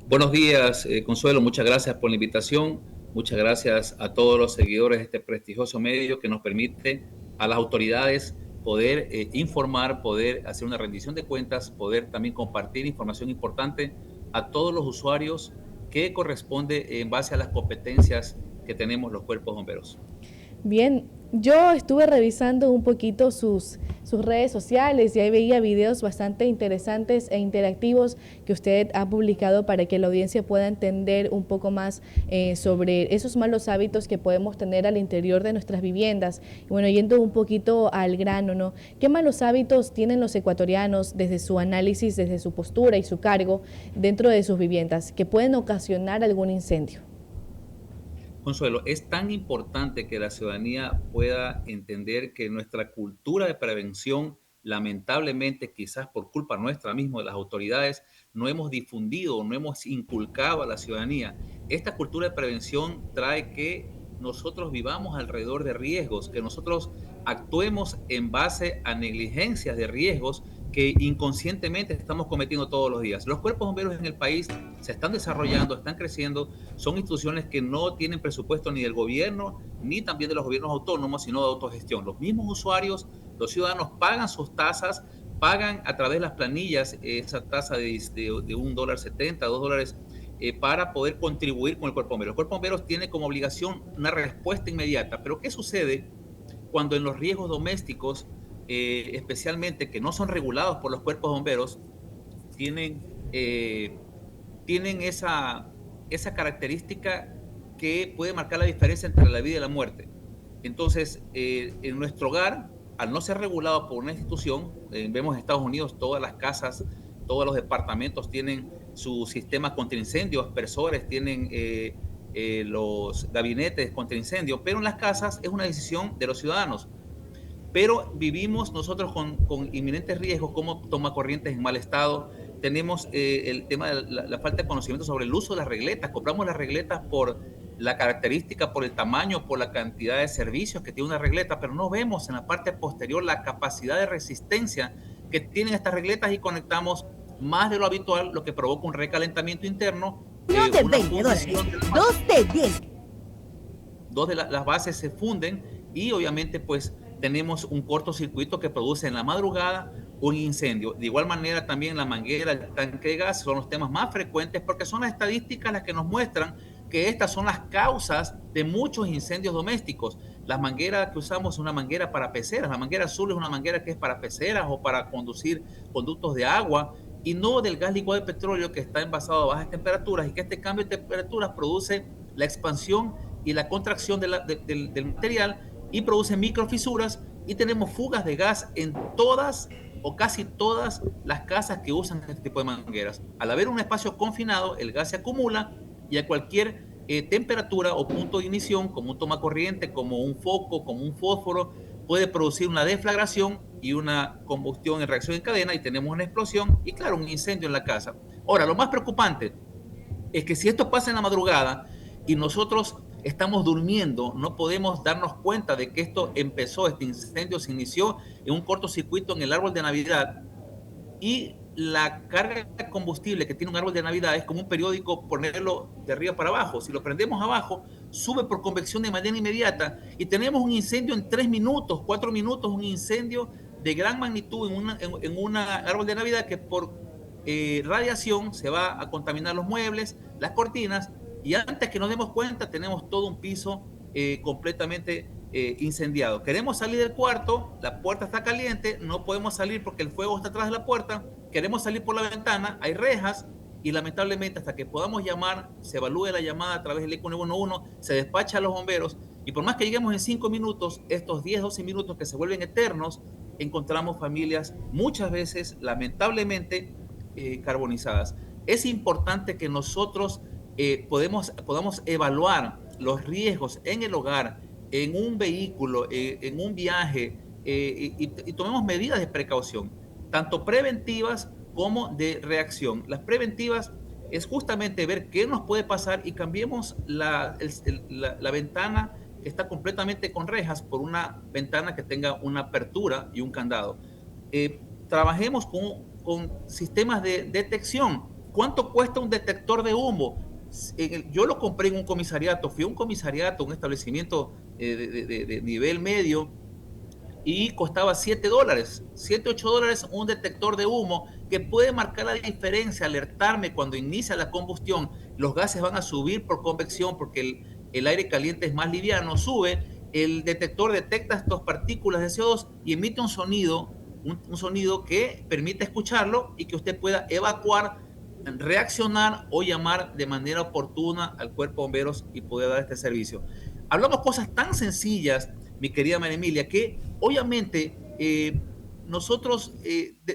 Buenos días, Consuelo. Muchas gracias por la invitación. Muchas gracias a todos los seguidores de este prestigioso medio que nos permite a las autoridades poder informar, poder hacer una rendición de cuentas, poder también compartir información importante a todos los usuarios que corresponde en base a las competencias que tenemos los cuerpos bomberos. Bien, yo estuve revisando un poquito sus redes sociales y ahí veía videos bastante interesantes e interactivos que usted ha publicado para que la audiencia pueda entender un poco más sobre esos malos hábitos que podemos tener al interior de nuestras viviendas. Y bueno, yendo un poquito al grano, ¿no? ¿Qué malos hábitos tienen los ecuatorianos desde su análisis, desde su postura y su cargo dentro de sus viviendas que pueden ocasionar algún incendio? Consuelo, es tan importante que la ciudadanía pueda entender que nuestra cultura de prevención, lamentablemente, quizás por culpa nuestra misma, de las autoridades, no hemos difundido, no hemos inculcado a la ciudadanía. Esta cultura de prevención trae que nosotros vivamos alrededor de riesgos, que nosotros actuemos en base a negligencias de riesgos que inconscientemente estamos cometiendo todos los días. Los cuerpos bomberos en el país se están desarrollando, están creciendo, son instituciones que no tienen presupuesto ni del gobierno, ni también de los gobiernos autónomos, sino de autogestión. Los mismos usuarios, los ciudadanos pagan sus tasas, pagan a través de las planillas esa tasa de $1.70, $2, para poder contribuir con el cuerpo bombero. El cuerpo bomberos tiene como obligación una respuesta inmediata, pero ¿qué sucede cuando en los riesgos domésticos, especialmente que no son regulados por los cuerpos bomberos, tienen, eh, tienen esa característica que puede marcar la diferencia entre la vida y la muerte? Entonces, en nuestro hogar, al no ser regulado por una institución, vemos en Estados Unidos todas las casas, todos los departamentos tienen su sistema contra incendios, aspersores, tienen los gabinetes contra incendios, pero en las casas es una decisión de los ciudadanos. Pero vivimos nosotros con inminentes riesgos como tomacorrientes en mal estado. Tenemos el tema de la falta de conocimiento sobre el uso de las regletas. Compramos las regletas por la característica, por el tamaño, por la cantidad de servicios que tiene una regleta, pero no vemos en la parte posterior la capacidad de resistencia que tienen estas regletas y conectamos más de lo habitual, lo que provoca un recalentamiento interno, Uno de una $20, fundición de las dos bases. de 10. Dos de las bases se funden y obviamente pues tenemos un cortocircuito que produce en la madrugada un incendio. De igual manera también la manguera, el tanque de gas son los temas más frecuentes porque son las estadísticas las que nos muestran que estas son las causas de muchos incendios domésticos. La manguera que usamos es una manguera para peceras. La manguera azul es una manguera que es para peceras o para conducir conductos de agua y no del gas licuado de petróleo que está envasado a bajas temperaturas y que este cambio de temperaturas produce la expansión y la contracción del material y produce microfisuras y tenemos fugas de gas en todas o casi todas las casas que usan este tipo de mangueras. Al haber un espacio confinado, el gas se acumula y a cualquier temperatura o punto de ignición, como un tomacorriente, como un foco, como un fósforo, puede producir una deflagración y una combustión en reacción en cadena y tenemos una explosión y claro, un incendio en la casa. Ahora, lo más preocupante es que si esto pasa en la madrugada y nosotros estamos durmiendo, no podemos darnos cuenta de que esto empezó, este incendio se inició en un cortocircuito en el árbol de Navidad y la carga de combustible que tiene un árbol de Navidad es como un periódico ponerlo de arriba para abajo. Si lo prendemos abajo, sube por convección de manera inmediata y tenemos un incendio en 3 minutos, 4 minutos, un incendio de gran magnitud en una árbol de Navidad que por radiación se va a contaminar los muebles, las cortinas y antes que nos demos cuenta tenemos todo un piso completamente incendiado. Queremos salir del cuarto, la puerta está caliente, no podemos salir porque el fuego está atrás de la puerta, queremos salir por la ventana, hay rejas y lamentablemente hasta que podamos llamar, se evalúe la llamada a través del ECO 911, se despacha a los bomberos y por más que lleguemos en 5 minutos, estos 10, 12 minutos que se vuelven eternos, encontramos familias muchas veces lamentablemente carbonizadas. Es importante que nosotros podamos evaluar los riesgos en el hogar, en un vehículo, en un viaje, y tomemos medidas de precaución, tanto preventivas como de reacción. Las preventivas es justamente ver qué nos puede pasar y cambiemos la ventana que está completamente con rejas por una ventana que tenga una apertura y un candado. Trabajemos con sistemas de detección. ¿Cuánto cuesta un detector de humo? Yo lo compré en un comisariato, fui a un comisariato, un establecimiento de nivel medio, y costaba $7, $7, $8 un detector de humo que puede marcar la diferencia, alertarme cuando inicia la combustión, los gases van a subir por convección porque el aire caliente es más liviano, sube, el detector detecta estas partículas de CO2 y emite un sonido, un sonido que permite escucharlo y que usted pueda evacuar, reaccionar o llamar de manera oportuna al cuerpo de bomberos y poder dar este servicio. Hablamos cosas tan sencillas, mi querida María Emilia, que obviamente nosotros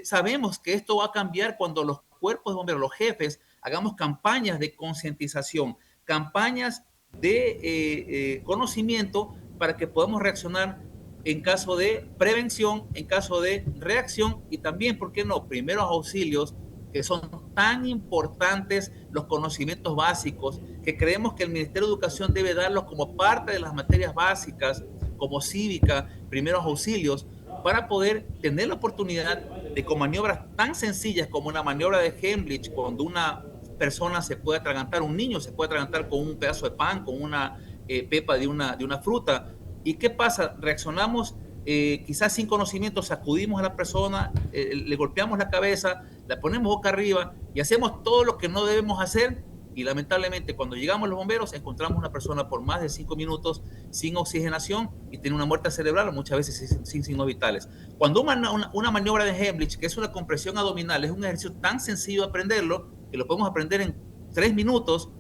sabemos que esto va a cambiar cuando los cuerpos de bomberos, los jefes, hagamos campañas de concientización, campañas de conocimiento para que podamos reaccionar en caso de prevención, en caso de reacción y también, ¿por qué no?, primeros auxilios, que son tan importantes, los conocimientos básicos, que creemos que el Ministerio de Educación debe darlos como parte de las materias básicas, como cívica, primeros auxilios, para poder tener la oportunidad de, con maniobras tan sencillas como una maniobra de Heimlich, cuando una persona se puede atragantar, un niño se puede atragantar con un pedazo de pan, con una pepa de una fruta. ¿Y qué pasa? Reaccionamos quizás sin conocimiento, sacudimos a la persona, le golpeamos la cabeza, la ponemos boca arriba y hacemos todo lo que no debemos hacer. Y lamentablemente cuando llegamos los bomberos encontramos una persona por más de 5 minutos sin oxigenación y tiene una muerte cerebral, muchas veces sin signos vitales. Cuando una maniobra de Heimlich, que es una compresión abdominal, es un ejercicio tan sencillo de aprenderlo, que lo podemos aprender en 3 minutos,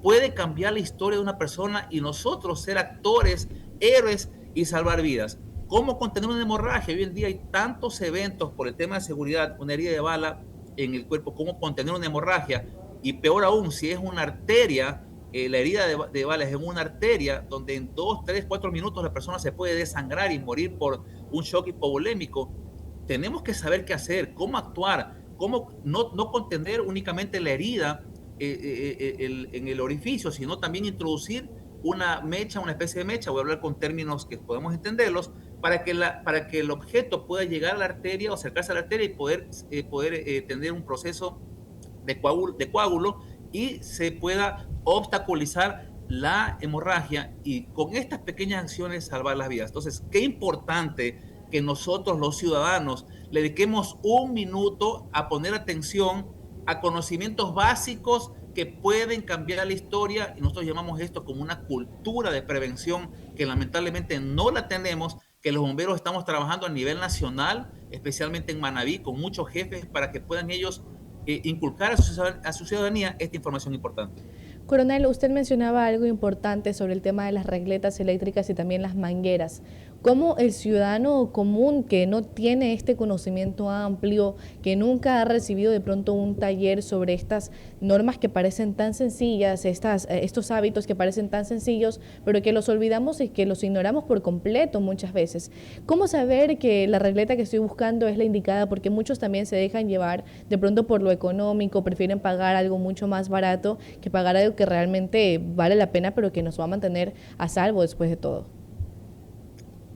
puede cambiar la historia de una persona y nosotros ser actores, héroes y salvar vidas. ¿Cómo contener una hemorragia? Hoy en día hay tantos eventos por el tema de seguridad, una herida de bala en el cuerpo, cómo contener una hemorragia, y peor aún, si es una arteria, la herida de bala es en una arteria donde en 2, 3, 4 minutos la persona se puede desangrar y morir por un shock hipovolémico. Tenemos que saber qué hacer, cómo actuar, cómo no contener únicamente la herida en el orificio, sino también introducir una mecha, una especie de mecha, voy a hablar con términos que podemos entenderlos, para que el objeto pueda llegar a la arteria o acercarse a la arteria y poder tener un proceso de coágulo y se pueda obstaculizar la hemorragia y con estas pequeñas acciones salvar las vidas. Entonces, qué importante que nosotros los ciudadanos le dediquemos un minuto a poner atención a conocimientos básicos que pueden cambiar la historia, y nosotros llamamos esto como una cultura de prevención que lamentablemente no la tenemos, que los bomberos estamos trabajando a nivel nacional, especialmente en Manabí, con muchos jefes para que puedan ellos inculcar a su ciudadanía esta información importante. Coronel, usted mencionaba algo importante sobre el tema de las regletas eléctricas y también las mangueras. ¿Cómo el ciudadano común que no tiene este conocimiento amplio, que nunca ha recibido de pronto un taller sobre estas normas que parecen tan sencillas, estos hábitos que parecen tan sencillos, pero que los olvidamos y que los ignoramos por completo muchas veces? ¿Cómo saber que la regleta que estoy buscando es la indicada? Porque muchos también se dejan llevar de pronto por lo económico, prefieren pagar algo mucho más barato que pagar algo que realmente vale la pena, pero que nos va a mantener a salvo después de todo.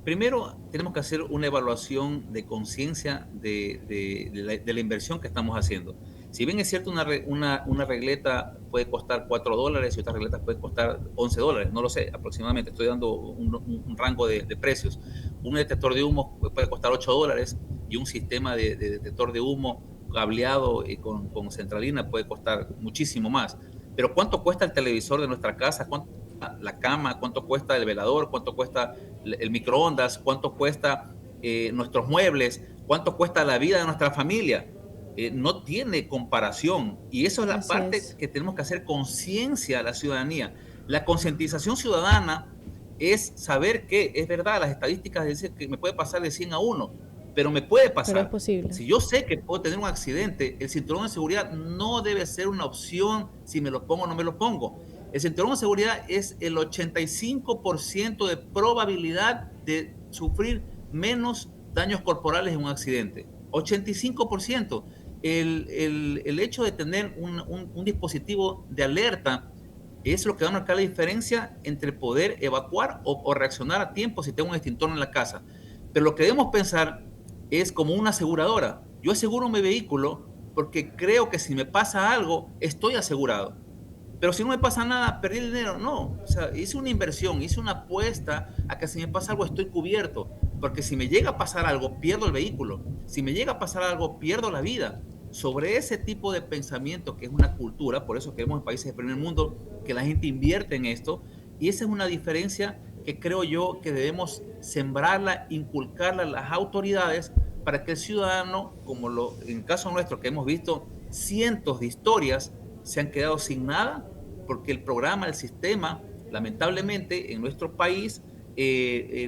Primero, tenemos que hacer una evaluación de conciencia de la inversión que estamos haciendo. Si bien es cierto, una regleta puede costar $4 y otra regleta puede costar $11, no lo sé, aproximadamente, estoy dando un rango de precios. Un detector de humo puede costar $8 y un sistema de detector de humo cableado con centralina puede costar muchísimo más. Pero ¿cuánto cuesta el televisor de nuestra casa? ¿Cuánto cuesta la cama? ¿Cuánto cuesta el velador? ¿Cuánto cuesta el microondas? ¿Cuánto cuesta nuestros muebles? ¿Cuánto cuesta la vida de nuestra familia? No tiene comparación. Y eso es la Así parte es. que tenemos que hacer conciencia a la ciudadanía. La concientización ciudadana es saber que es verdad, las estadísticas dicen que me puede pasar de 100 a 1, pero me puede Pero es pasar. posible. Si yo sé que puedo tener un accidente, el cinturón de seguridad no debe ser una opción si me lo pongo o no me lo pongo. El cinturón de seguridad es el 85% de probabilidad de sufrir menos daños corporales en un accidente. 85%. El hecho de tener un dispositivo de alerta es lo que va a marcar la diferencia entre poder evacuar o reaccionar a tiempo si tengo un extintor en la casa. Pero lo que debemos pensar es como una aseguradora. Yo aseguro mi vehículo porque creo que si me pasa algo, estoy asegurado. Pero si no me pasa nada, perdí el dinero. No, o sea, hice una inversión, hice una apuesta a que si me pasa algo estoy cubierto. Porque si me llega a pasar algo, pierdo el vehículo. Si me llega a pasar algo, pierdo la vida. Sobre ese tipo de pensamiento, que es una cultura, por eso queremos en países del primer mundo que la gente invierte en esto. Y esa es una diferencia que creo yo que debemos sembrarla, inculcarla a las autoridades para que el ciudadano, como en el caso nuestro, que hemos visto cientos de historias, se han quedado sin nada porque el programa, el sistema, lamentablemente en nuestro país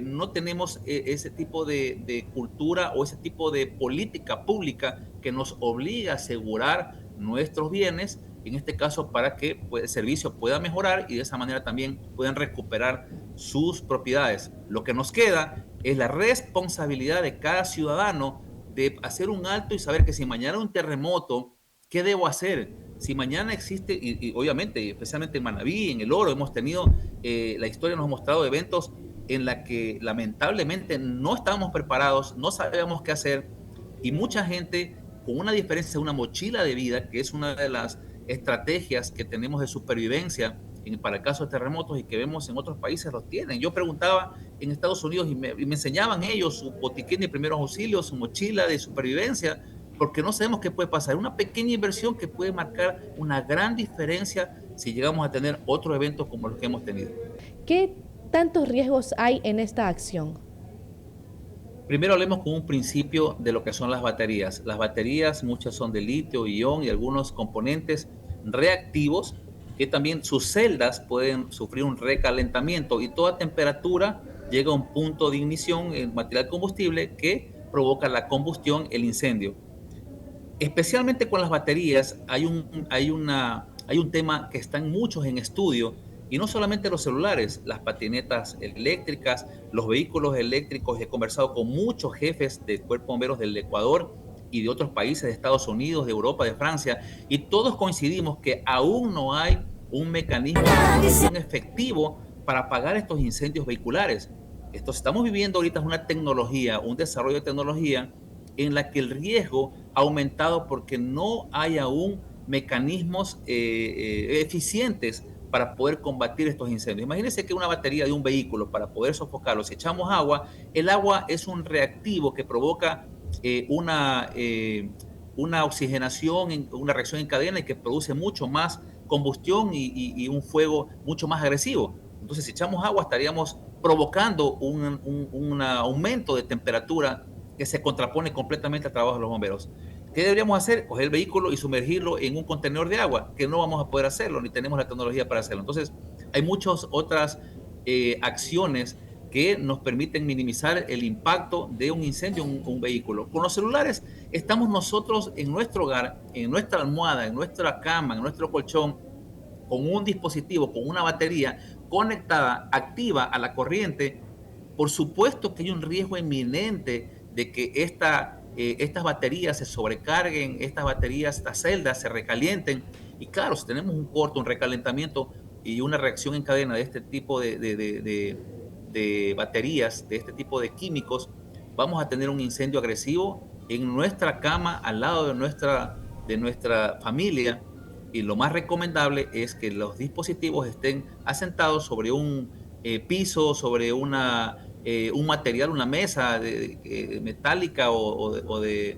no tenemos ese tipo de cultura o ese tipo de política pública que nos obliga a asegurar nuestros bienes, en este caso para que pues, el servicio pueda mejorar y de esa manera también puedan recuperar sus propiedades. Lo que nos queda es la responsabilidad de cada ciudadano de hacer un alto y saber que si mañana hay un terremoto, ¿qué debo hacer? Si mañana existe, y obviamente, especialmente en Manabí, en El Oro, hemos tenido, la historia nos ha mostrado eventos en la que lamentablemente no estábamos preparados, no sabíamos qué hacer, y mucha gente con una diferencia, una mochila de vida, que es una de las estrategias que tenemos de supervivencia para el caso de terremotos y que vemos en otros países los tienen. Yo preguntaba en Estados Unidos y me enseñaban ellos su botiquín de primeros auxilios, su mochila de supervivencia, porque no sabemos qué puede pasar. Una pequeña inversión que puede marcar una gran diferencia si llegamos a tener otro evento como los que hemos tenido. ¿Qué tantos riesgos hay en esta acción? Primero hablemos con un principio de lo que son las baterías. Las baterías, muchas son de litio, ion y algunos componentes reactivos que también sus celdas pueden sufrir un recalentamiento y toda temperatura llega a un punto de ignición en material combustible que provoca la combustión, el incendio. Especialmente con las baterías hay un tema que están muchos en estudio y no solamente los celulares, las patinetas eléctricas, los vehículos eléctricos. He conversado con muchos jefes de cuerpo de bomberos del Ecuador y de otros países de Estados Unidos, de Europa, de Francia, y todos coincidimos que aún no hay un mecanismo efectivo para apagar estos incendios vehiculares. Estamos viviendo ahorita una tecnología, un desarrollo de tecnología en la que el riesgo ha aumentado porque no hay aún mecanismos eficientes para poder combatir estos incendios. Imagínense que una batería de un vehículo, para poder sofocarlo, si echamos agua, el agua es un reactivo que provoca una oxigenación, una reacción en cadena y que produce mucho más combustión y un fuego mucho más agresivo. Entonces, si echamos agua, estaríamos provocando un aumento de temperatura que se contrapone completamente al trabajo de los bomberos. ¿Qué deberíamos hacer? Coger el vehículo y sumergirlo en un contenedor de agua, que no vamos a poder hacerlo, ni tenemos la tecnología para hacerlo. Entonces, hay muchas otras acciones que nos permiten minimizar el impacto de un incendio en un vehículo. Con los celulares estamos nosotros en nuestro hogar, en nuestra almohada, en nuestra cama, en nuestro colchón, con un dispositivo, con una batería conectada, activa a la corriente. Por supuesto que hay un riesgo inminente de que estas baterías se sobrecarguen, estas celdas se recalienten. Y claro, si tenemos un corto, un recalentamiento y una reacción en cadena de este tipo de baterías, de este tipo de químicos, vamos a tener un incendio agresivo en nuestra cama, al lado de nuestra familia. Y lo más recomendable es que los dispositivos estén asentados sobre un piso, sobre un material, una mesa metálica o de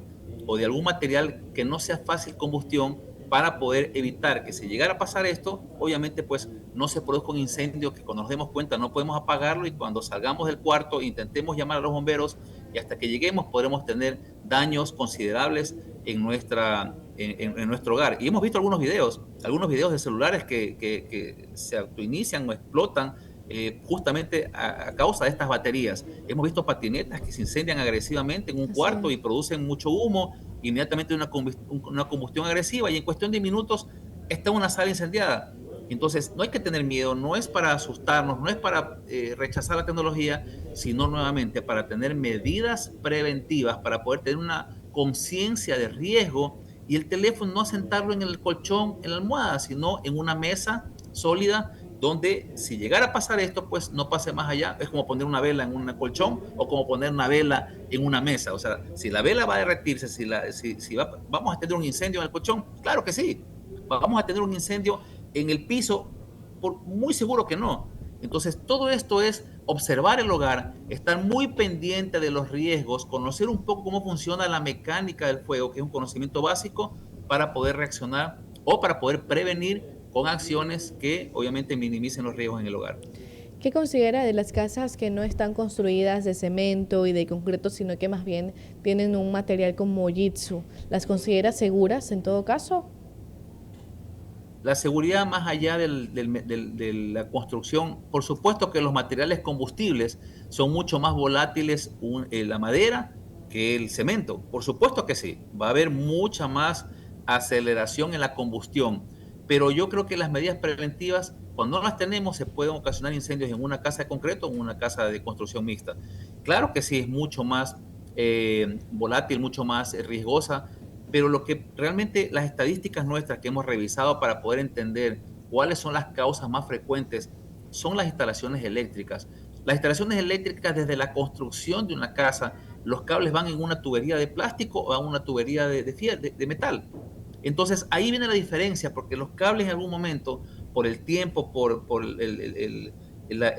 algún material que no sea fácil combustión, para poder evitar que si llegara a pasar esto, obviamente pues no se produzca un incendio que cuando nos demos cuenta no podemos apagarlo y cuando salgamos del cuarto intentemos llamar a los bomberos y hasta que lleguemos podremos tener daños considerables en nuestro hogar. Y hemos visto algunos videos de celulares que se autoinician o explotan justamente a causa de estas baterías. Hemos visto patinetas que se incendian agresivamente en un cuarto y producen mucho humo, inmediatamente una combustión agresiva y en cuestión de minutos está una sala incendiada. Entonces, no hay que tener miedo, no es para asustarnos, no es para rechazar la tecnología, sino nuevamente para tener medidas preventivas, para poder tener una conciencia de riesgo y el teléfono no sentarlo en el colchón, en la almohada, sino en una mesa sólida donde si llegara a pasar esto, pues no pase más allá. Es como poner una vela en un colchón o como poner una vela en una mesa. O sea, si la vela va a derretirse, vamos a tener un incendio en el colchón, claro que sí. Vamos a tener un incendio en el piso, muy seguro que no. Entonces, todo esto es observar el hogar, estar muy pendiente de los riesgos, conocer un poco cómo funciona la mecánica del fuego, que es un conocimiento básico para poder reaccionar o para poder prevenir con acciones que obviamente minimicen los riesgos en el hogar. ¿Qué considera de las casas que no están construidas de cemento y de concreto, sino que más bien tienen un material como jitsu? ¿Las considera seguras en todo caso? La seguridad más allá de la construcción, por supuesto que los materiales combustibles son mucho más volátiles, la madera que el cemento. Por supuesto que sí, va a haber mucha más aceleración en la combustión, pero yo creo que las medidas preventivas, cuando no las tenemos, se pueden ocasionar incendios en una casa de concreto o en una casa de construcción mixta. Claro que sí, es mucho más volátil, mucho más riesgosa, pero lo que realmente las estadísticas nuestras que hemos revisado para poder entender cuáles son las causas más frecuentes son las instalaciones eléctricas. Las instalaciones eléctricas, desde la construcción de una casa, los cables van en una tubería de plástico o en una tubería de metal. Entonces ahí viene la diferencia, porque los cables en algún momento, por el tiempo, por el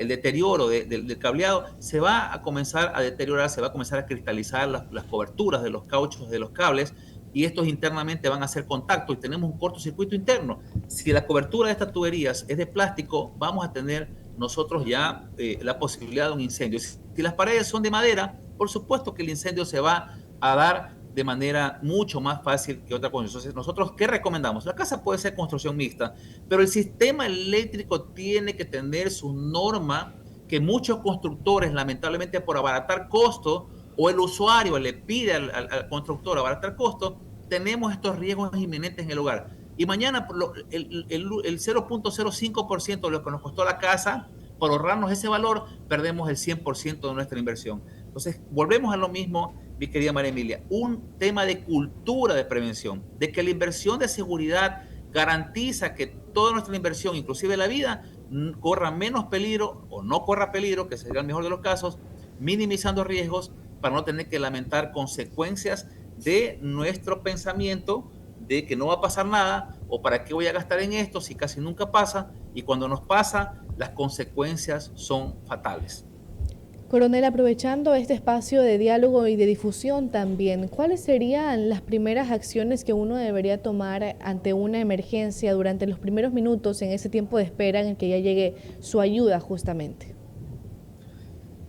deterioro del cableado, se va a comenzar a deteriorar, se va a comenzar a cristalizar las coberturas de los cauchos de los cables, y estos internamente van a hacer contacto y tenemos un cortocircuito interno. Si la cobertura de estas tuberías es de plástico, vamos a tener nosotros ya la posibilidad de un incendio. Si las paredes son de madera, por supuesto que el incendio se va a dar de manera mucho más fácil que otra cosa. Entonces, nosotros, ¿qué recomendamos? La casa puede ser construcción mixta, pero el sistema eléctrico tiene que tener su norma, que muchos constructores, lamentablemente por abaratar costos, o el usuario le pide al constructor abaratar costos, tenemos estos riesgos inminentes en el hogar. Y mañana el 0.05% de lo que nos costó la casa, por ahorrarnos ese valor, perdemos el 100% de nuestra inversión. Entonces, volvemos a lo mismo, mi querida María Emilia, un tema de cultura de prevención, de que la inversión de seguridad garantiza que toda nuestra inversión, inclusive la vida, corra menos peligro o no corra peligro, que sería el mejor de los casos, minimizando riesgos para no tener que lamentar consecuencias de nuestro pensamiento de que no va a pasar nada, o para qué voy a gastar en esto si casi nunca pasa, y cuando nos pasa, las consecuencias son fatales. Coronel, aprovechando este espacio de diálogo y de difusión también, ¿cuáles serían las primeras acciones que uno debería tomar ante una emergencia durante los primeros minutos en ese tiempo de espera en el que ya llegue su ayuda justamente?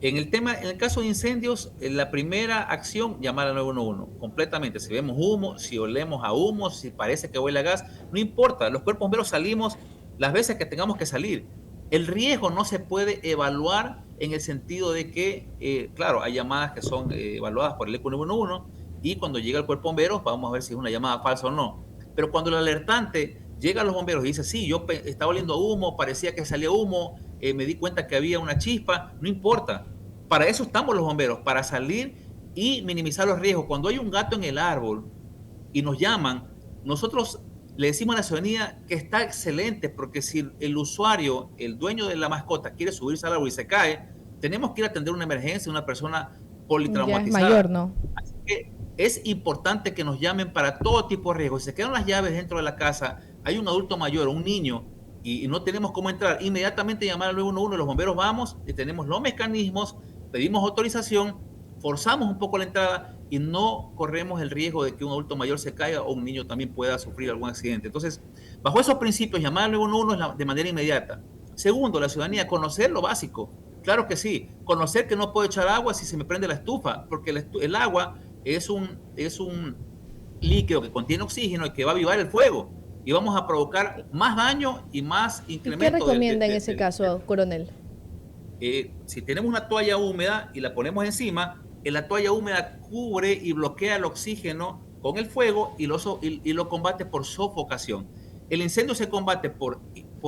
En el caso de incendios, la primera acción, llamar al 911, completamente. Si vemos humo, si olemos a humo, si parece que huele a gas, no importa, los cuerpos bomberos salimos las veces que tengamos que salir. El riesgo no se puede evaluar en el sentido de que, claro, hay llamadas que son evaluadas por el ECU 911 y cuando llega el cuerpo bombero vamos a ver si es una llamada falsa o no. Pero cuando el alertante llega a los bomberos y dice, sí, yo estaba oliendo humo, parecía que salía humo, me di cuenta que había una chispa, no importa. Para eso estamos los bomberos, para salir y minimizar los riesgos. Cuando hay un gato en el árbol y nos llaman, nosotros le decimos a la ciudadanía que está excelente, porque si el usuario, el dueño de la mascota, quiere subirse al árbol y se cae, tenemos que ir a atender una emergencia, una persona Ya es politraumatizada. mayor, ¿no? Así que es importante que nos llamen para todo tipo de riesgos. Si se quedan las llaves dentro de la casa, hay un adulto mayor o un niño y no tenemos cómo entrar, inmediatamente llamar al 911, los bomberos vamos y tenemos los mecanismos, pedimos autorización, forzamos un poco la entrada y no corremos el riesgo de que un adulto mayor se caiga o un niño también pueda sufrir algún accidente. Entonces, bajo esos principios, llamar al 911 de manera inmediata. Segundo, la ciudadanía, conocer lo básico. Claro que sí, conocer que no puedo echar agua si se me prende la estufa, porque el agua es un líquido que contiene oxígeno y que va a avivar el fuego. Y vamos a provocar más daño y más ¿Y qué incremento recomienda en ese caso, coronel? Si tenemos una toalla húmeda y la ponemos encima, la toalla húmeda cubre y bloquea el oxígeno con el fuego y lo combate por sofocación. El incendio se combate por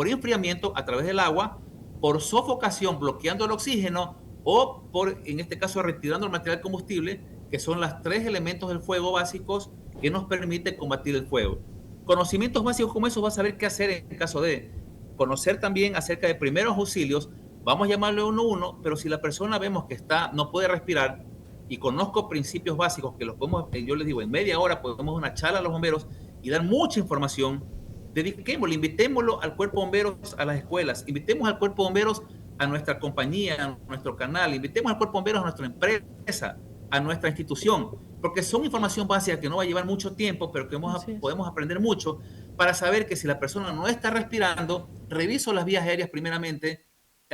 enfriamiento a través del agua, por sofocación bloqueando el oxígeno o en este caso, retirando el material combustible, que son los tres elementos del fuego básicos que nos permiten combatir el fuego. Conocimientos básicos como eso, vas a saber qué hacer en caso de conocer también acerca de primeros auxilios, vamos a llamarle 111, pero si la persona vemos que no puede respirar y conozco principios básicos que los podemos, yo les digo, en media hora podemos una charla a los bomberos y dar mucha información, dediquémoslo, invitémoslo al cuerpo de bomberos a las escuelas, invitemos al cuerpo de bomberos a nuestra compañía, a nuestro canal, invitemos al cuerpo de bomberos a nuestra empresa, a nuestra institución, porque son información básica que no va a llevar mucho tiempo, pero que podemos aprender mucho para saber que si la persona no está respirando, reviso las vías aéreas primeramente,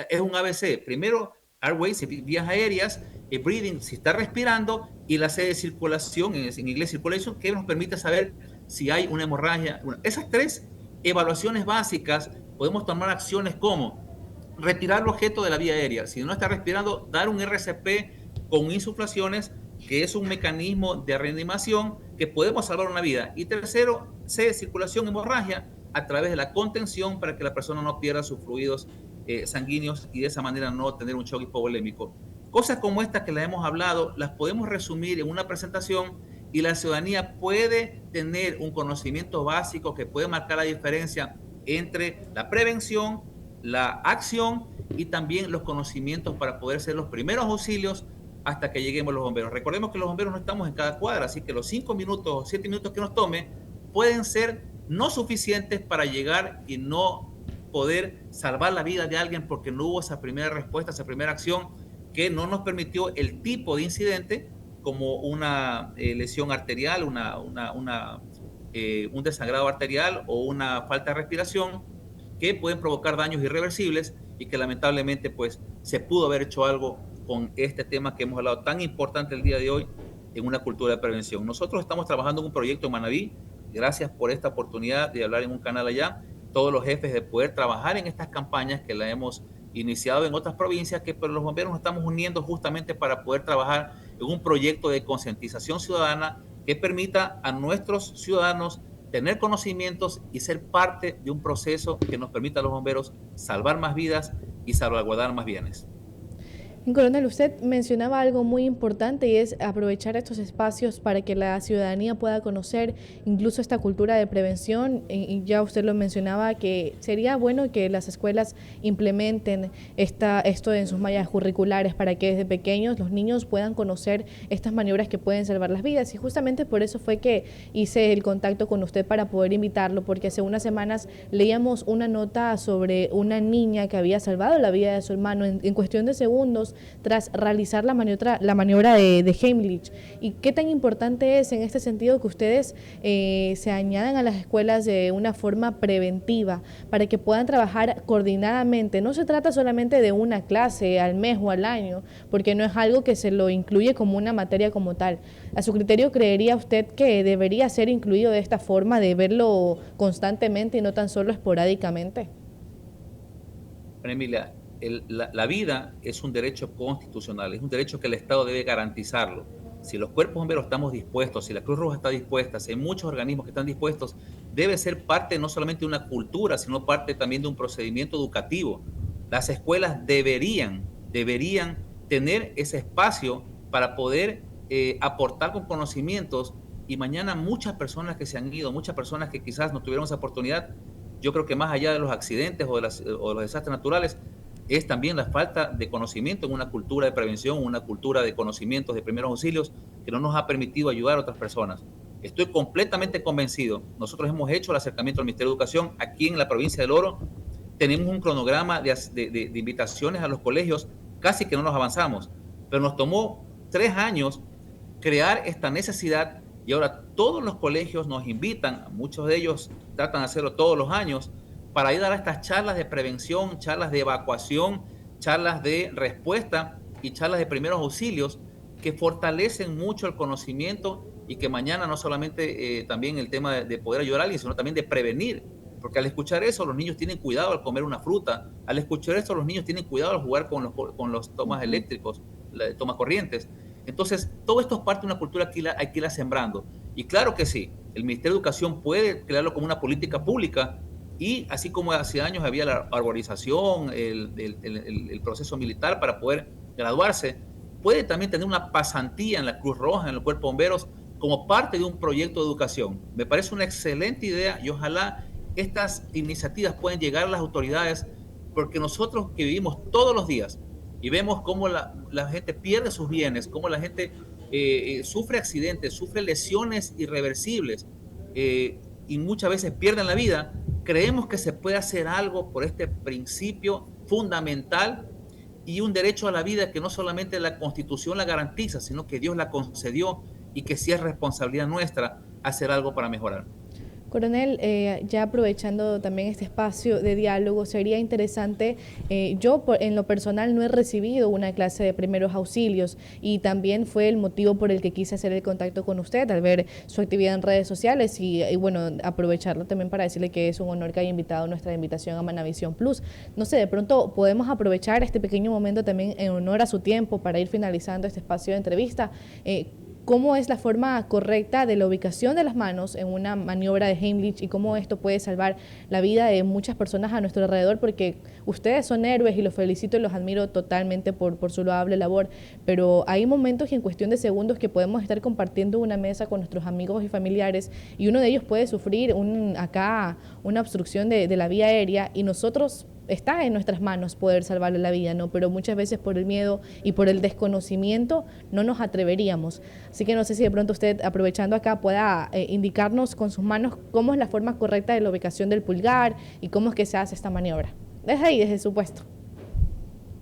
es un ABC, primero airways, vías aéreas, breathing, si está respirando, y la C de circulación, en inglés circulation, que nos permite saber si hay una hemorragia. Esas 3 evaluaciones básicas, podemos tomar acciones como retirar el objeto de la vía aérea. Si no está respirando, dar un RCP con insuflaciones, que es un mecanismo de reanimación que podemos salvar una vida. Y tercero, C, circulación hemorragia, a través de la contención para que la persona no pierda sus fluidos sanguíneos y de esa manera no tener un shock hipovolémico. Cosas como estas que las hemos hablado, las podemos resumir en una presentación y la ciudadanía puede tener un conocimiento básico que puede marcar la diferencia entre la prevención, la acción y también los conocimientos para poder ser los primeros auxilios hasta que lleguemos los bomberos. Recordemos que los bomberos no estamos en cada cuadra, así que los 5 minutos o 7 minutos que nos tome pueden ser no suficientes para llegar y no poder salvar la vida de alguien porque no hubo esa primera respuesta, esa primera acción que no nos permitió el tipo de incidente como una lesión arterial, un desangrado arterial o una falta de respiración que pueden provocar daños irreversibles y que lamentablemente pues se pudo haber hecho algo con este tema que hemos hablado tan importante el día de hoy en una cultura de prevención. Nosotros estamos trabajando en un proyecto en Manabí, gracias por esta oportunidad de hablar en un canal allá, todos los jefes de poder trabajar en estas campañas que la hemos iniciado en otras provincias, que pero los bomberos nos estamos uniendo justamente para poder trabajar en un proyecto de concientización ciudadana que permita a nuestros ciudadanos tener conocimientos y ser parte de un proceso que nos permita a los bomberos salvar más vidas y salvaguardar más bienes. Coronel, usted mencionaba algo muy importante y es aprovechar estos espacios para que la ciudadanía pueda conocer incluso esta cultura de prevención. Y ya usted lo mencionaba que sería bueno que las escuelas implementen esto en sus mallas curriculares para que desde pequeños los niños puedan conocer estas maniobras que pueden salvar las vidas. Y justamente por eso fue que hice el contacto con usted para poder invitarlo, porque hace unas semanas leíamos una nota sobre una niña que había salvado la vida de su hermano en cuestión de segundos tras realizar la maniobra de Heimlich. ¿Y qué tan importante es en este sentido que ustedes se añadan a las escuelas de una forma preventiva para que puedan trabajar coordinadamente? No se trata solamente de una clase al mes o al año, porque no es algo que se lo incluye como una materia como tal. ¿A su criterio creería usted que debería ser incluido de esta forma, de verlo constantemente y no tan solo esporádicamente? Bueno, Emilia, la vida es un derecho constitucional, es un derecho que el Estado debe garantizarlo. Si los cuerpos bomberos estamos dispuestos, si la Cruz Roja está dispuesta, si hay muchos organismos que están dispuestos, debe ser parte no solamente de una cultura, sino parte también de un procedimiento educativo. Las escuelas deberían tener ese espacio para poder aportar con conocimientos y mañana muchas personas que se han ido, muchas personas que quizás no tuvieron esa oportunidad, yo creo que más allá de los accidentes o de los desastres naturales, es también la falta de conocimiento en una cultura de prevención, una cultura de conocimientos de primeros auxilios que no nos ha permitido ayudar a otras personas. Estoy completamente convencido. Nosotros hemos hecho el acercamiento al Ministerio de Educación aquí en la provincia del Oro. Tenemos un cronograma de invitaciones a los colegios, casi que no nos avanzamos, pero nos tomó 3 años crear esta necesidad y ahora todos los colegios nos invitan, muchos de ellos tratan de hacerlo todos los años, para ir a dar estas charlas de prevención, charlas de evacuación, charlas de respuesta y charlas de primeros auxilios que fortalecen mucho el conocimiento y que mañana no solamente también el tema de poder ayudar a alguien, sino también de prevenir. Porque al escuchar eso, los niños tienen cuidado al comer una fruta. Al escuchar esto, los niños tienen cuidado al jugar con los tomas eléctricos, tomas corrientes. Entonces, todo esto es parte de una cultura que hay que irla sembrando. Y claro que sí, el Ministerio de Educación puede crearlo como una política pública. Y así como hace años había la arborización, el proceso militar para poder graduarse, puede también tener una pasantía en la Cruz Roja, en el Cuerpo de Bomberos, como parte de un proyecto de educación. Me parece una excelente idea y ojalá estas iniciativas pueden llegar a las autoridades, porque nosotros que vivimos todos los días y vemos cómo la gente pierde sus bienes, cómo la gente sufre accidentes, sufre lesiones irreversibles, y muchas veces pierden la vida, creemos que se puede hacer algo por este principio fundamental y un derecho a la vida que no solamente la Constitución la garantiza, sino que Dios la concedió, y que sí es responsabilidad nuestra hacer algo para mejorar. Coronel, ya aprovechando también este espacio de diálogo, sería interesante, en lo personal no he recibido una clase de primeros auxilios, y también fue el motivo por el que quise hacer el contacto con usted al ver su actividad en redes sociales, y bueno, aprovecharlo también para decirle que es un honor que haya invitado nuestra invitación a Manavisión Plus. No sé, de pronto podemos aprovechar este pequeño momento también en honor a su tiempo para ir finalizando este espacio de entrevista. ¿Cómo es la forma correcta de la ubicación de las manos en una maniobra de Heimlich, y cómo esto puede salvar la vida de muchas personas a nuestro alrededor? Porque ustedes son héroes y los felicito y los admiro totalmente por su loable labor, pero hay momentos y en cuestión de segundos que podemos estar compartiendo una mesa con nuestros amigos y familiares, y uno de ellos puede sufrir una obstrucción de la vía aérea, y nosotros está en nuestras manos poder salvarle la vida, ¿no? Pero muchas veces por el miedo y por el desconocimiento no nos atreveríamos. Así que no sé si de pronto usted, aprovechando acá, pueda indicarnos con sus manos cómo es la forma correcta de la ubicación del pulgar y cómo es que se hace esta maniobra. Desde ahí, desde su puesto.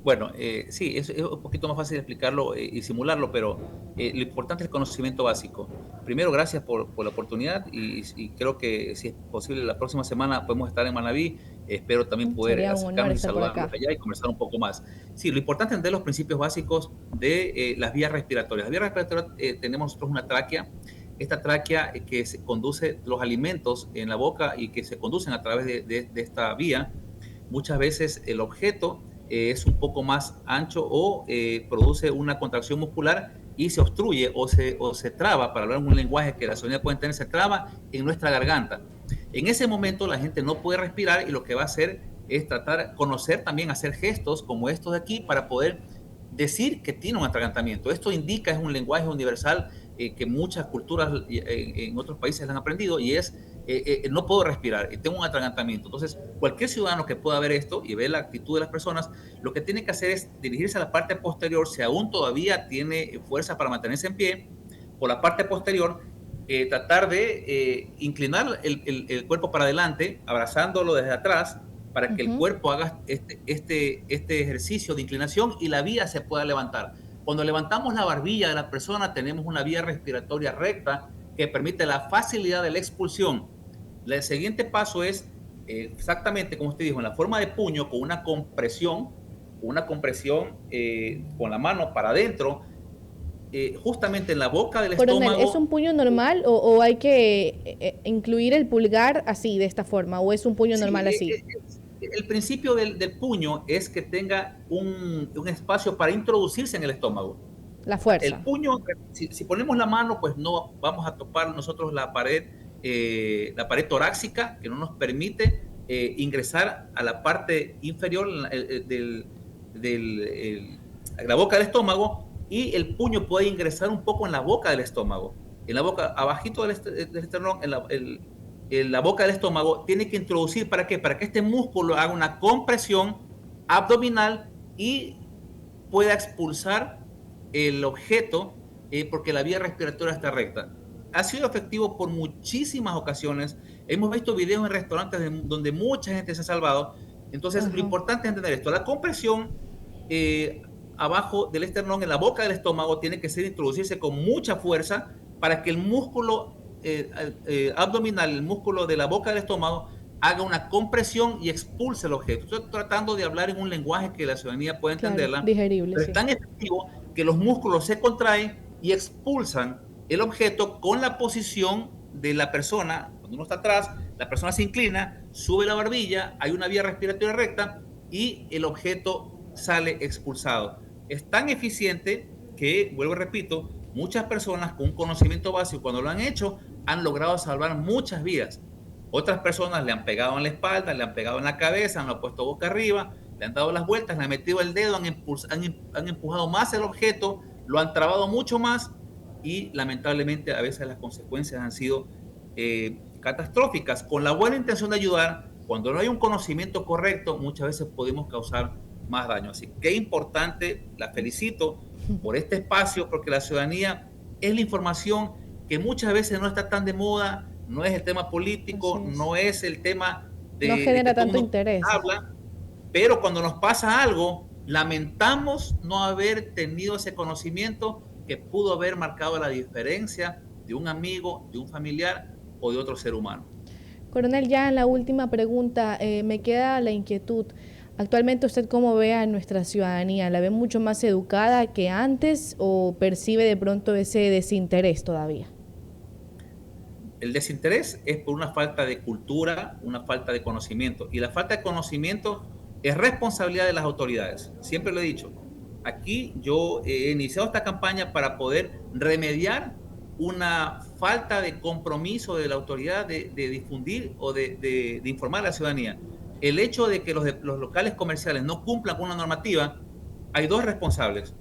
Bueno, sí, es un poquito más fácil explicarlo y simularlo, pero lo importante es el conocimiento básico. Primero, gracias por la oportunidad, y creo que si es posible la próxima semana podemos estar en Manaví. Espero también poder Sería un honor acercarnos y estar por saludarlos acá. allá y conversar un poco más. Sí, lo importante es entender los principios básicos de las vías respiratorias. Las vías respiratorias, tenemos nosotros una tráquea. Esta tráquea que se conduce los alimentos en la boca y que se conducen a través de esta vía. Muchas veces el objeto es un poco más ancho, o produce una contracción muscular y se obstruye o se traba, para hablar en un lenguaje que la ciudadanía puede entender, se traba en nuestra garganta. En ese momento la gente no puede respirar, y lo que va a hacer es tratar, conocer también, hacer gestos como estos de aquí para poder decir que tiene un atragantamiento. Esto indica, es un lenguaje universal que muchas culturas en otros países han aprendido, y es no puedo respirar, tengo un atragantamiento. Entonces, cualquier ciudadano que pueda ver esto y ver la actitud de las personas, lo que tiene que hacer es dirigirse a la parte posterior, si aún todavía tiene fuerza para mantenerse en pie, por la parte posterior, tratar de inclinar el cuerpo para adelante, abrazándolo desde atrás, para que el cuerpo haga este ejercicio de inclinación y la vía se pueda levantar. Cuando levantamos la barbilla de la persona, tenemos una vía respiratoria recta que permite la facilidad de la expulsión. El siguiente paso es exactamente como usted dijo, en la forma de puño, con una compresión con la mano para adentro, justamente en la boca del Coronel, ¿es estómago. un puño normal o hay que incluir el pulgar así, de esta forma, o es un puño Sí, normal así? el principio del puño es que tenga un espacio para introducirse en el estómago. La El fuerza. puño, si ponemos la mano, pues no vamos a topar nosotros la pared torácica, que no nos permite ingresar a la parte inferior la boca del estómago, y el puño puede ingresar un poco en la boca del estómago. En la boca, abajito del esternón, en la boca del estómago, tiene que introducir, ¿para qué? Para que este músculo haga una compresión abdominal y pueda expulsar el objeto, porque la vía respiratoria está recta. Ha sido efectivo por muchísimas ocasiones. Hemos visto videos en restaurantes donde mucha gente se ha salvado. Entonces, lo Ajá. importante es entender esto. La compresión abajo del esternón, en la boca del estómago, tiene que ser introducirse con mucha fuerza para que el músculo abdominal, el músculo de la boca del estómago, haga una compresión y expulse el objeto. Estoy tratando de hablar en un lenguaje que la ciudadanía pueda Claro, entenderla, digerible, pero es sí. tan efectivo que los músculos se contraen y expulsan el objeto con la posición de la persona. Cuando uno está atrás, la persona se inclina, sube la barbilla, hay una vía respiratoria recta y el objeto sale expulsado. Es tan eficiente que, vuelvo y repito, muchas personas con un conocimiento básico, cuando lo han hecho, han logrado salvar muchas vidas. Otras personas le han pegado en la espalda, le han pegado en la cabeza, han puesto boca arriba, le han dado las vueltas, le han metido el dedo, han empujado más el objeto, lo han trabado mucho más, y lamentablemente a veces las consecuencias han sido catastróficas. Con la buena intención de ayudar, cuando no hay un conocimiento correcto, muchas veces podemos causar más daño. Así que es importante, la felicito por este espacio, porque la ciudadanía es la información que muchas veces no está tan de moda, no es el tema político, no es el tema No de que genera todo el tanto mundo interés. habla, pero cuando nos pasa algo, lamentamos no haber tenido ese conocimiento que pudo haber marcado la diferencia de un amigo, de un familiar o de otro ser humano. Coronel, ya en la última pregunta, me queda la inquietud. Actualmente, ¿usted cómo ve a nuestra ciudadanía? ¿La ve mucho más educada que antes o percibe de pronto ese desinterés todavía? El desinterés es por una falta de cultura, una falta de conocimiento. Y la falta de conocimiento es responsabilidad de las autoridades. Siempre lo he dicho. Aquí yo he iniciado esta campaña para poder remediar una falta de compromiso de la autoridad de difundir o de informar a la ciudadanía. El hecho de que los locales comerciales no cumplan con una normativa, hay dos responsables: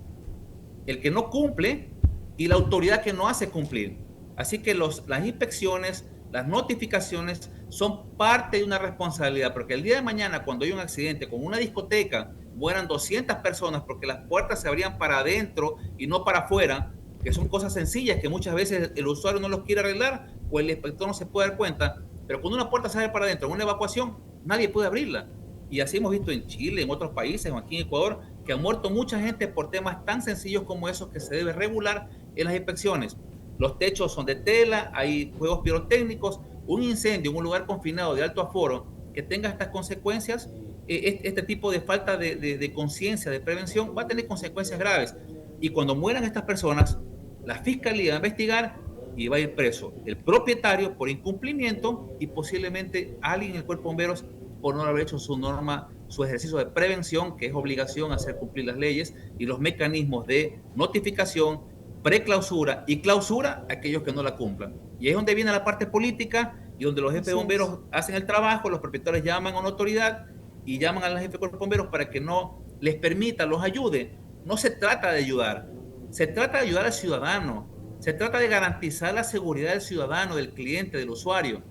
el que no cumple y la autoridad que no hace cumplir. Así que las inspecciones, las notificaciones son parte de una responsabilidad, porque el día de mañana, cuando hay un accidente con una discoteca, mueran 200 personas porque las puertas se abrían para adentro y no para afuera, que son cosas sencillas que muchas veces el usuario no los quiere arreglar o el inspector no se puede dar cuenta, pero cuando una puerta se abre para adentro en una evacuación, nadie puede abrirla. Y así hemos visto en Chile, en otros países, o aquí en Ecuador, que ha muerto mucha gente por temas tan sencillos como esos que se debe regular en las inspecciones. Los techos son de tela, hay juegos pirotécnicos, un incendio en un lugar confinado de alto aforo que tenga estas consecuencias, este tipo de falta de conciencia, de prevención, va a tener consecuencias graves. Y cuando mueran estas personas, la fiscalía va a investigar y va a ir preso el propietario por incumplimiento y posiblemente alguien en el cuerpo de bomberos por no haber hecho su norma, su ejercicio de prevención, que es obligación hacer cumplir las leyes y los mecanismos de notificación, preclausura y clausura a aquellos que no la cumplan. Y es donde viene la parte política y donde los jefes de bomberos hacen el trabajo, los propietarios llaman a una autoridad y llaman al jefe de cuerpo de bomberos para que no les permita, los ayude. No se trata de ayudar, se trata de ayudar al ciudadano, se trata de garantizar la seguridad del ciudadano, del cliente, del usuario.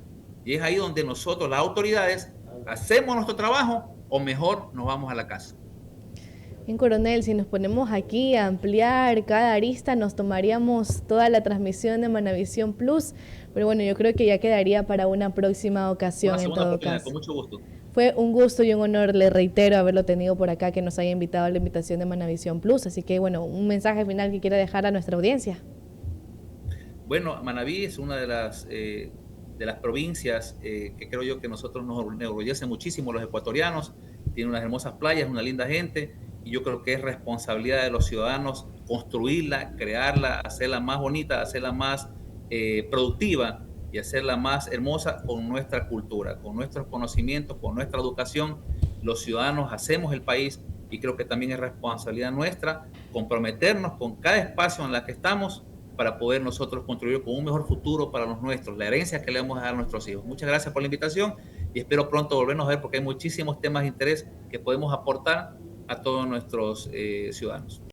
Y es ahí donde nosotros, las autoridades, hacemos nuestro trabajo o mejor nos vamos a la casa. Bien, coronel, si nos ponemos aquí a ampliar cada arista, nos tomaríamos toda la transmisión de Manavisión Plus, pero bueno, yo creo que ya quedaría para una próxima ocasión en todo caso. Con mucho gusto. Fue un gusto y un honor, le reitero, haberlo tenido por acá, que nos haya invitado a la invitación de Manavisión Plus. Así que bueno, un mensaje final que quiera dejar a nuestra audiencia. Bueno, Manabí es una de las provincias que creo yo que nosotros nos enorgullece muchísimo los ecuatorianos. Tiene unas hermosas playas, una linda gente, y yo creo que es responsabilidad de los ciudadanos construirla, crearla, hacerla más bonita, hacerla más productiva y hacerla más hermosa con nuestra cultura, con nuestros conocimientos, con nuestra educación. Los ciudadanos hacemos el país y creo que también es responsabilidad nuestra comprometernos con cada espacio en el que estamos para poder nosotros construir con un mejor futuro para los nuestros, la herencia que le vamos a dar a nuestros hijos. Muchas gracias por la invitación y espero pronto volvernos a ver porque hay muchísimos temas de interés que podemos aportar a todos nuestros ciudadanos.